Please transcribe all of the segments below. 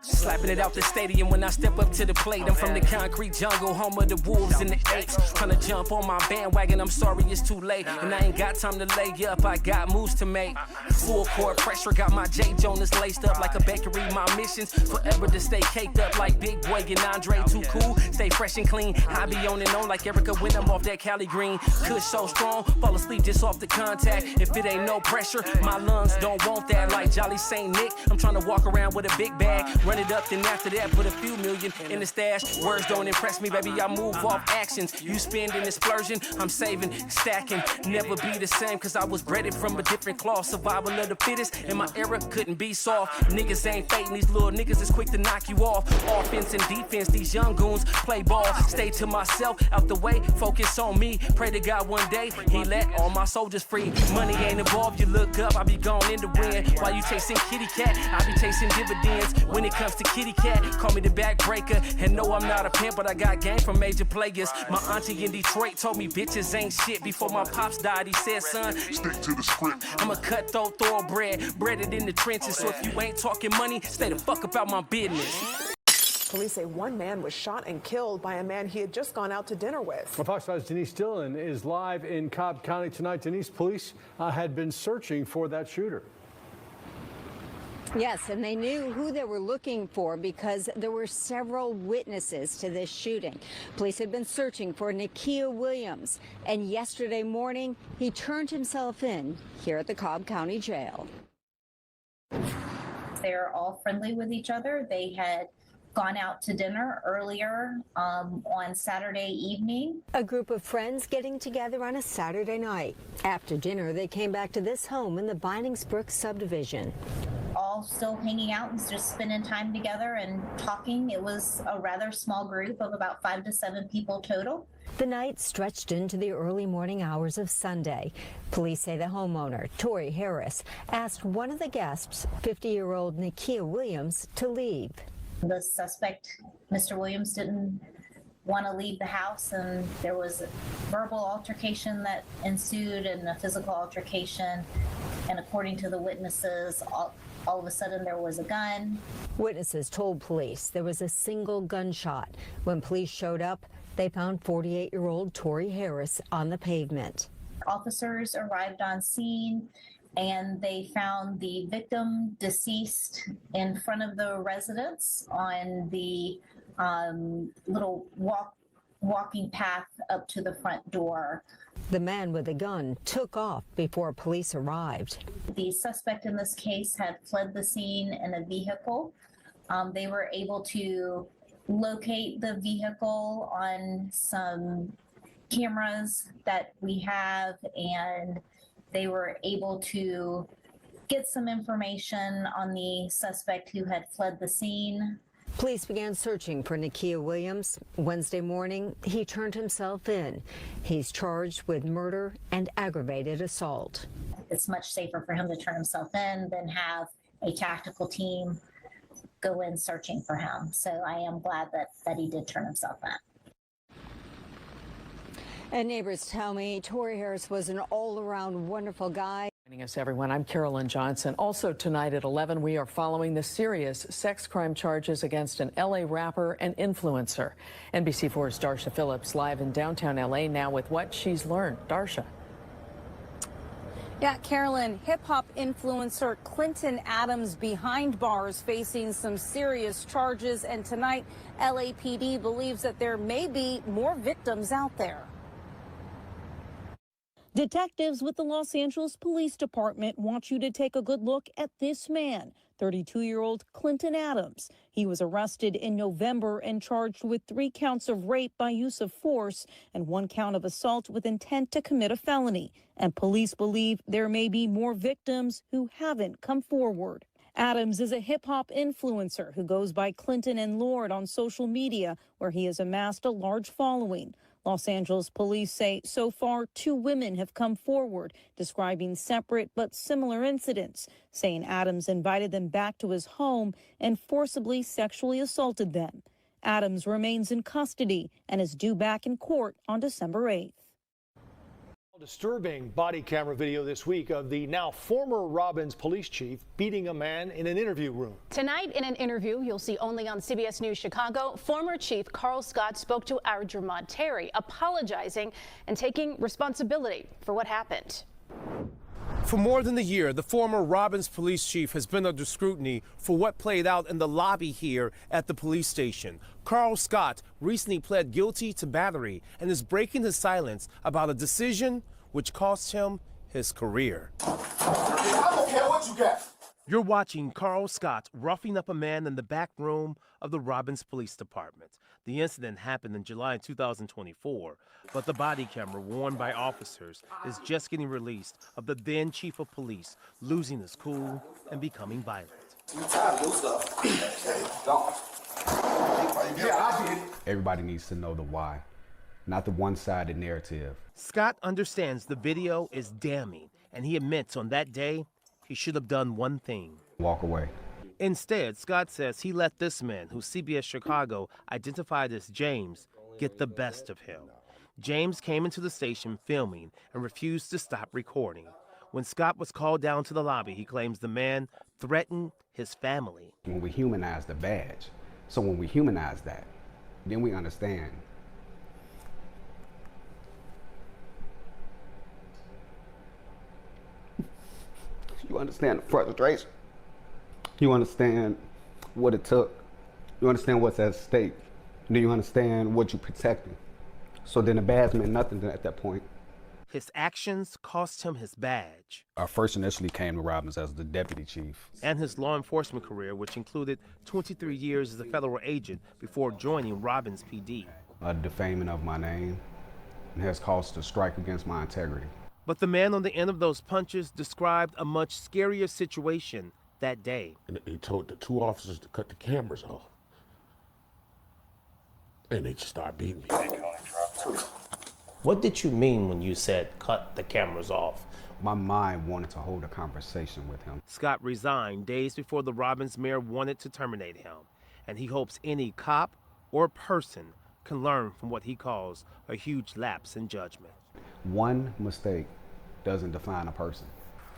Slapping it out the stadium when I step up to the plate. I'm from the concrete jungle, home of the wolves and the apes. Trying to jump on my bandwagon, I'm sorry it's too late. And I ain't got time to lay up, I got moves to make. Full court pressure, got my J. Jonas laced up like a bakery. My mission's forever to stay caked up like Big Boy and Andre. Too cool, stay fresh and clean. I be on and on like Erica when I'm off that Cali Green. Kush so strong, fall asleep just off the contact. If it ain't no pressure, my lungs don't want that. Like Jolly St. Nick, I'm trying to walk around with a big bag. Run it up, then after that, put a few million in the stash. Words don't impress me, baby, I move off actions. You spend an explosion, I'm saving, stacking. Never be the same, cause I was breaded from a different cloth. Survival of the fittest, and my era couldn't be soft. Niggas ain't faking, these little niggas is quick to knock you off. Offense and defense, these young goons play ball. Stay to myself, out the way, focus on me. Pray to God one day, he let all my soldiers free. Money ain't involved, you look up, I be gone in the wind. While you chasing kitty cat, I be chasing dividends. When it comes to kitty cat, call me the backbreaker. And no, I'm not a pimp, but I got game from major players. My auntie in Detroit told me bitches ain't shit. Before my pops died, he said, son, stick to the script. I'm a cutthroat thoroughbred, breaded in the trenches. So if you ain't talking money, stay the fuck about my business. Police say one man was shot and killed by a man he had just gone out to dinner with. Well, Fox 5's Denise Dillon is live in Cobb County tonight. Denise, police had been searching for that shooter. Yes, and they knew who they were looking for because there were several witnesses to this shooting. Police had been searching for Nakia Williams, and yesterday morning, he turned himself in here at the Cobb County Jail. They're all friendly with each other. They had gone out to dinner earlier on Saturday evening. A group of friends getting together on a Saturday night. After dinner, they came back to this home in the Biningsbrook subdivision. All still hanging out and just spending time together and talking. It was a rather small group of about 5 to 7 people total. The night stretched into the early morning hours of Sunday. Police say the homeowner, Tori Harris, asked one of the guests, 50-year-old Nakia Williams, to leave. The suspect, Mr. Williams, didn't want to leave the house, and there was a verbal altercation that ensued and a physical altercation. And according to the witnesses, all of a sudden there was a gun. Witnesses told police there was a single gunshot. When police showed up, they found 48-year-old Tori Harris on the pavement. Officers arrived on scene and they found the victim deceased in front of the residence on the little walking path up to the front door. The man with the gun took off before police arrived. The suspect in this case had fled the scene in a vehicle. They were able to locate the vehicle on some cameras that we have, and they were able to get some information on the suspect who had fled the scene. Police began searching for Nakia Williams. Wednesday morning, he turned himself in. He's charged with murder and aggravated assault. It's much safer for him to turn himself in than have a tactical team go in searching for him. So I am glad that he did turn himself in. And neighbors tell me Tori Harris was an all-around wonderful guy. Joining us, everyone. I'm Carolyn Johnson. Also tonight at 11, we are following the serious sex crime charges against an L.A. rapper and influencer. NBC4's Darsha Phillips live in downtown L.A. now with what she's learned. Darsha. Yeah, Carolyn, hip-hop influencer Clinton Adams behind bars facing some serious charges, and tonight LAPD believes that there may be more victims out there. Detectives with the Los Angeles Police Department want you to take a good look at this man, 32-year-old Clinton Adams. He was arrested in November and charged with 3 counts of rape by use of force and 1 count of assault with intent to commit a felony. And police believe there may be more victims who haven't come forward. Adams is a hip-hop influencer who goes by Clinton and Lord on social media, where he has amassed a large following. Los Angeles police say so far 2 women have come forward describing separate but similar incidents, saying Adams invited them back to his home and forcibly sexually assaulted them. Adams remains in custody and is due back in court on December 8th. Disturbing body camera video this week of the now former Robbins police chief beating a man in an interview room. Tonight in an interview you'll see only on CBS News Chicago, former Chief Carl Scott spoke to our Jermont Terry, apologizing and taking responsibility for what happened. For more than a year, the former Robbins police chief has been under scrutiny for what played out in the lobby here at the police station. Carl Scott recently pled guilty to battery and is breaking his silence about a decision which cost him his career. I don't care what you got. You're watching Carl Scott roughing up a man in the back room of the Robbins Police Department. The incident happened in July 2024, but the body camera worn by officers is just getting released of the then chief of police losing his cool and becoming violent. You tired of stuff. Don't. Yeah, I did. Everybody needs to know the why, not the one-sided narrative. Scott understands the video is damning, and he admits on that day he should have done one thing. Walk away. Instead, Scott says he let this man, who CBS Chicago identified as James, get the best of him. James came into the station filming and refused to stop recording. When Scott was called down to the lobby, he claims the man threatened his family. When we humanize the badge, so when we humanize that, then we understand. You understand the frustration. You understand what it took. You understand what's at stake. Do you understand what you're protecting? So then the badge meant nothing at that point. His actions cost him his badge. I first initially came to Robbins as the deputy chief. And his law enforcement career, which included 23 years as a federal agent before joining Robbins PD. A defaming of my name has caused a strike against my integrity. But the man on the end of those punches described a much scarier situation that day. And he told the two officers to cut the cameras off. And they just started beating me. What did you mean when you said cut the cameras off? My mind wanted to hold a conversation with him. Scott resigned days before the Robbins mayor wanted to terminate him. And he hopes any cop or person can learn from what he calls a huge lapse in judgment. One mistake doesn't define a person.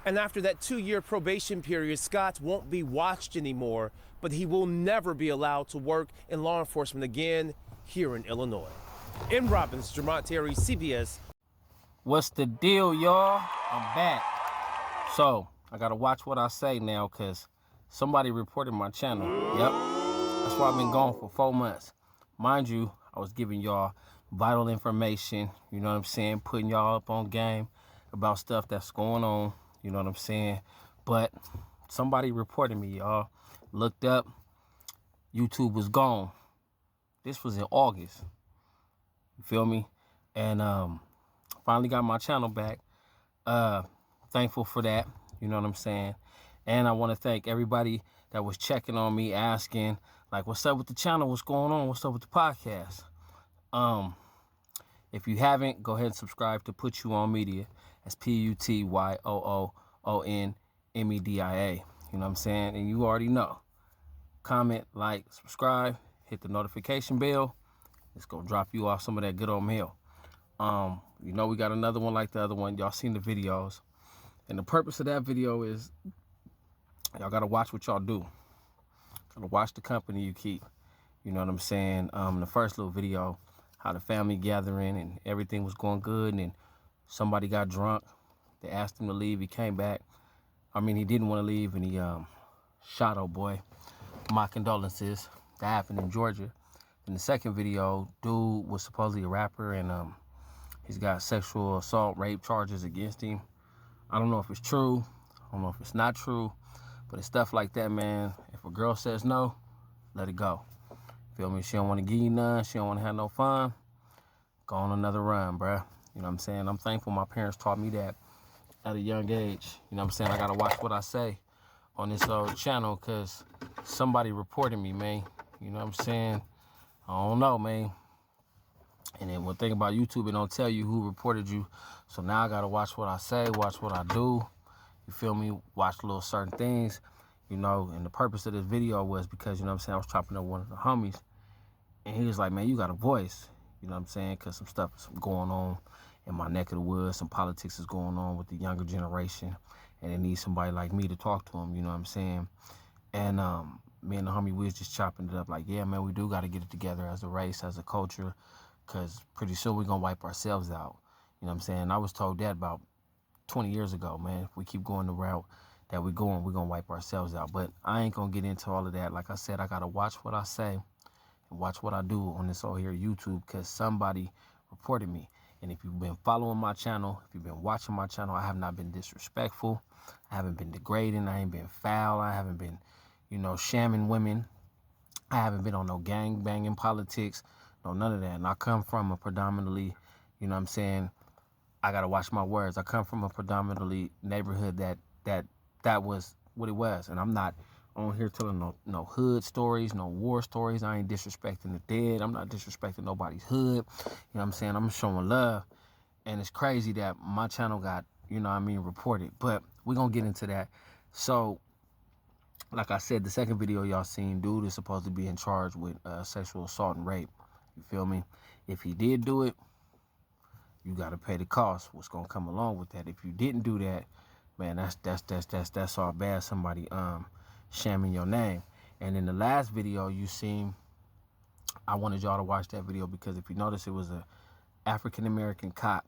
And after that 2-year probation period, Scott won't be watched anymore, but he will never be allowed to work in law enforcement again here in Illinois. In Robbins, Jermont Terry, CBS. What's the deal, y'all? I'm back. So, I gotta watch what I say now, because somebody reported my channel. Yep. That's why I've been gone for 4 months. Mind you, I was giving y'all vital information, you know what I'm saying, putting y'all up on game about stuff that's going on, you know what I'm saying, but somebody reported me, y'all. Looked up, YouTube was gone. This was in August, you feel me? And finally got my channel back. Thankful for that, you know what I'm saying? And I want to thank everybody that was checking on me, asking, like, what's up with the channel, what's going on, what's up with the podcast? If you haven't, go ahead and subscribe to Put You On Media. That's PUTYOOONMEDIA. You know what I'm saying? And you already know. Comment, like, subscribe, hit the notification bell. It's gonna drop you off some of that good old mail. You know we got another one like the other one. Y'all seen the videos. And the purpose of that video is y'all gotta watch what y'all do. Gotta watch the company you keep. You know what I'm saying? The first little video, how the family gathering and everything was going good, and then somebody got drunk. They asked him to leave. He came back. I mean, he didn't want to leave, and he shot old boy. My condolences. That happened in Georgia. In the second video, dude was supposedly a rapper, and he's got sexual assault, rape charges against him. I don't know if it's true. I don't know if it's not true, but it's stuff like that, man. If a girl says no, let it go. Feel me? She don't want to give you none. She don't want to have no fun. Go on another run, bruh. You know what I'm saying? I'm thankful my parents taught me that at a young age. You know what I'm saying? I got to watch what I say on this channel because somebody reported me, man. You know what I'm saying? I don't know, man. And then one thing about YouTube, it don't tell you who reported you. So now I got to watch what I say, watch what I do. You feel me? Watch little certain things. You know, and the purpose of this video was because, you know what I'm saying, I was chopping up one of the homies. And he was like, man, you got a voice. You know what I'm saying? Because some stuff is going on in my neck of the woods. Some politics is going on with the younger generation, and they need somebody like me to talk to them, you know what I'm saying? And me and the homie, we was just chopping it up like, yeah, man, we do got to get it together as a race, as a culture, because pretty soon we're going to wipe ourselves out. You know what I'm saying? I was told that about 20 years ago, man. If we keep going the route that we're going to wipe ourselves out. But I ain't going to get into all of that. Like I said, I got to watch what I say and watch what I do on this over here YouTube, because somebody reported me. And if you've been following my channel, if you've been watching my channel, I have not been disrespectful. I haven't been degrading. I ain't been foul. I haven't been, you know, shamming women. I haven't been on no gang banging politics. No, none of that. And I come from a predominantly, you know what I'm saying, I got to watch my words. I come from a predominantly neighborhood that was what it was. And I'm not on here telling no hood stories, no war stories. I ain't disrespecting the dead. I'm not disrespecting nobody's hood. You know what I'm saying? I'm showing love. And it's crazy that my channel got, you know what I mean, reported. But we're going to get into that. So, like I said, the second video y'all seen, dude is supposed to be in charge with sexual assault and rape. You feel me? If he did do it, you got to pay the cost. What's going to come along with that? If you didn't do that, man, that's all bad. Somebody shamming your name. And in the last video you seen, I wanted y'all to watch that video because if you notice, it was a African-American cop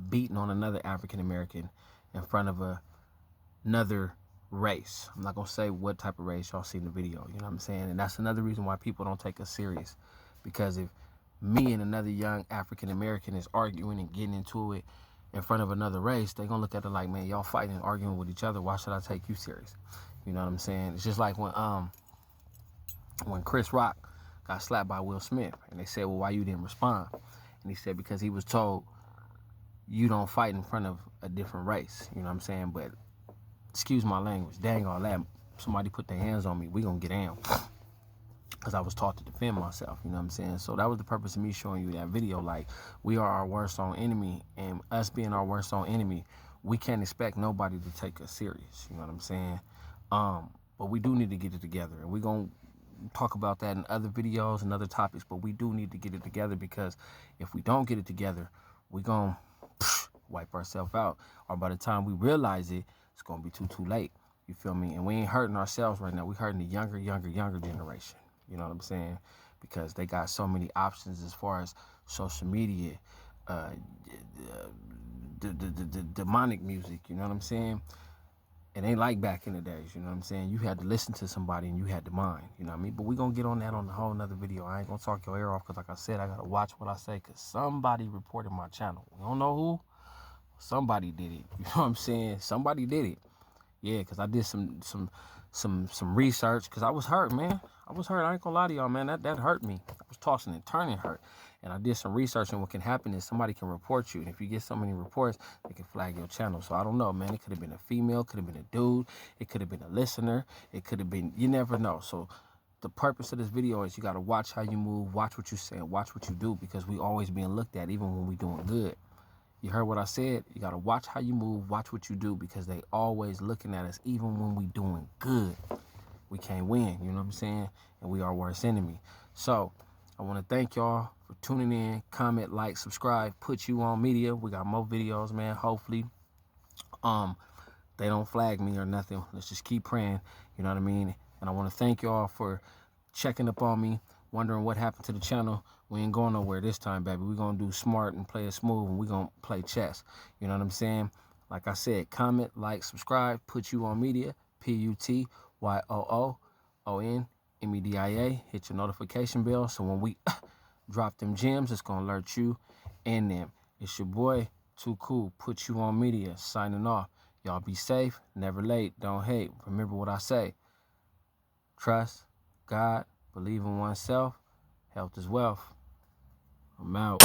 beating on another African-American in front of another race. I'm not going to say what type of race. Y'all seen the video, you know what I'm saying? And that's another reason why people don't take us serious. Because if me and another young African-American is arguing and getting into it in front of another race, they're going to look at it like, man, y'all fighting and arguing with each other. Why should I take you serious? You know what I'm saying? It's just like when Chris Rock got slapped by Will Smith. And they said, well, why you didn't respond? And he said, because he was told, you don't fight in front of a different race. You know what I'm saying? But, excuse my language, dang all that. Somebody put their hands on me, we going to get down. Because I was taught to defend myself, you know what I'm saying? So that was the purpose of me showing you that video. Like, we are our worst own enemy. And us being our worst own enemy, we can't expect nobody to take us serious. You know what I'm saying? But we do need to get it together. And we're going to talk about that in other videos and other topics. But we do need to get it together, because if we don't get it together, we're going to wipe ourselves out. Or by the time we realize it, it's going to be too late. You feel me? And we ain't hurting ourselves right now. We're hurting the younger generation. You know what I'm saying? Because they got so many options as far as social media, the demonic music, you know what I'm saying? It ain't like back in the days, you know what I'm saying? You had to listen to somebody and you had to mind, you know what I mean? But we're going to get on that on a whole nother video. I ain't going to talk your ear off because, like I said, I got to watch what I say because somebody reported my channel. We don't know who. Somebody did it. You know what I'm saying? Somebody did it. Yeah, because I did some research because I was hurt, man. I was hurt. I ain't gonna lie to y'all, man. That hurt me. I was tossing and turning hurt. And I did some research, and what can happen is somebody can report you. And if you get so many reports, they can flag your channel. So I don't know, man. It could have been a female, could have been a dude. It could have been a listener. It could have been, you never know. So the purpose of this video is you got to watch how you move, watch what you say, and watch what you do, because we always being looked at even when we doing good. You heard what I said? You got to watch how you move, watch what you do, because they always looking at us even when we doing good. We can't win, you know what I'm saying? And we are worst enemy. So I want to thank y'all for tuning in. Comment, like, subscribe, put you on media. We got more videos, man. Hopefully they don't flag me or nothing. Let's just keep praying, you know what I mean? And I want to thank y'all for checking up on me, wondering what happened to the channel. We ain't going nowhere this time, baby. We're going to do smart and play it smooth, and we're going to play chess. You know what I'm saying? Like I said, comment, like, subscribe, put you on media, PUTYOOONMEDIA. Hit your notification bell so when we drop them gems, it's going to alert you and them. It's your boy, Too Cool, put you on media, signing off. Y'all be safe, never late, don't hate. Remember what I say. Trust God, believe in oneself, health is wealth. I'm out.